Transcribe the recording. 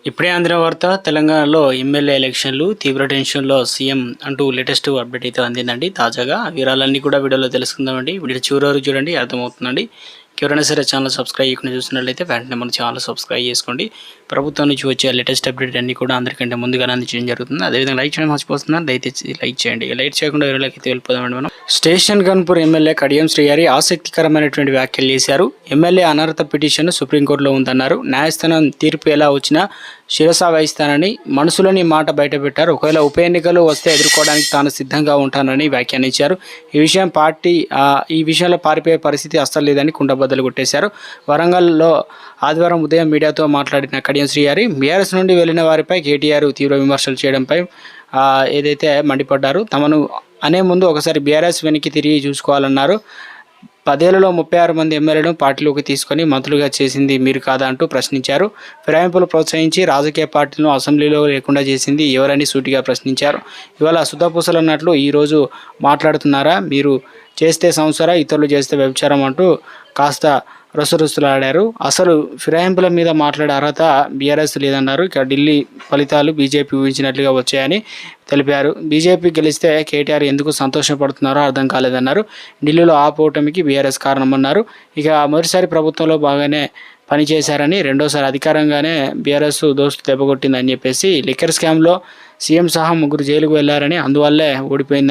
ఇప్పుడే అందిన వార్త తెలంగాణలో ఎమ్మెల్యే ఎలక్షన్లు తీవ్ర టెన్షన్లో సీఎం అంటూ లేటెస్ట్ అప్డేట్ అయితే అందిందండి. తాజాగా వివరాలన్నీ కూడా వీడియోలో తెలుసుకుందామండి. వీడియో చివరి వరకు చూడండి, అర్థమవుతుందండి. ఎవరైనా సరే ఛానల్ సబ్స్క్రైబ్ చేయకుండా చూసినట్లయితే వెంటనే మన ఛానల్ సబ్స్క్రైబ్ చేసుకోండి. ప్రభుత్వం నుంచి వచ్చే లేటెస్ట్ అప్డేట్ అన్ని కూడా అందరికంటే ముందుగానే అందించడం జరుగుతుంది. అదేవిధంగా లైక్ చేయడం మర్చిపోతున్నారు, దయచేసి లైక్ చేయండి. లైక్ చేయకుండా వీడియోలోకి అయితే వెళ్ళిపోదామండి. మనం స్టేషన్ గన్పూర్ ఎమ్మెల్యే కడియం శ్రీహరి ఆసక్తికరమైనటువంటి వ్యాఖ్యలు చేశారు. ఎమ్మెల్యే అనర్హత పిటిషన్ సుప్రీంకోర్టులో ఉందన్నారు. న్యాయస్థానం తీర్పు ఎలా వచ్చినా శిరసా వహిస్తానని మనసులోని మాట బయటపెట్టారు. ఒకవేళ ఉప ఎన్నికలు వస్తే ఎదుర్కోవడానికి తాను సిద్ధంగా ఉంటానని వ్యాఖ్యానించారు. ఈ విషయంలో పారిపోయే పరిస్థితి అస్సలు లేదని కుండబద్దలు కొట్టేశారు. వరంగల్లో ఆదివారం ఉదయం మీడియాతో మాట్లాడిన కడియం శ్రీహరి బీఆర్ఎస్ నుండి వెళ్లిన వారిపై కేటీఆర్ తీవ్ర విమర్శలు చేయడంపై ఏదైతే మండిపడ్డారు. తమను అనే ముందు ఒకసారి బీఆర్ఎస్ వెనక్కి తిరిగి చూసుకోవాలన్నారు. 10 ఏళ్లలో 36 మంది ఎమ్మెల్యేలను పార్టీలోకి తీసుకొని మంత్రులుగా చేసింది మీరు కాదా అంటూ ప్రశ్నించారు. ఫిరాయింపులు ప్రోత్సహించి రాజకీయ పార్టీలను అసెంబ్లీలో లేకుండా చేసింది ఎవరని సూటిగా ప్రశ్నించారు. ఇవాళ సుధాపూసలన్నట్లు ఈరోజు మాట్లాడుతున్నారా? మీరు చేస్తే సంసార, ఇతరులు చేస్తే వ్యభిచారం అంటూ కాస్త రుసరుసలాడారు. అసలు ఫిరాయింపుల మీద మాట్లాడే అర్హత బీఆర్ఎస్ లేదన్నారు. ఇక ఢిల్లీ ఫలితాలు బీజేపీ ఊహించినట్లుగా వచ్చాయని తెలిపారు. బీజేపీ గెలిస్తే కేటీఆర్ ఎందుకు సంతోషపడుతున్నారో అర్థం కాలేదన్నారు. ఢిల్లీలో ఆ ఓటమికి బీఆర్ఎస్ కారణమన్నారు. ఇక మొదటిసారి ప్రభుత్వంలో బాగానే పనిచేశారని, రెండోసారి అధికారంగానే బీఆర్ఎస్ దోస్తు దెబ్బకొట్టిందని చెప్పేసి లిక్కర్ స్కామ్లో సీఎం సహా 3 జైలుకు వెళ్లారని, అందువల్లే ఓడిపోయింది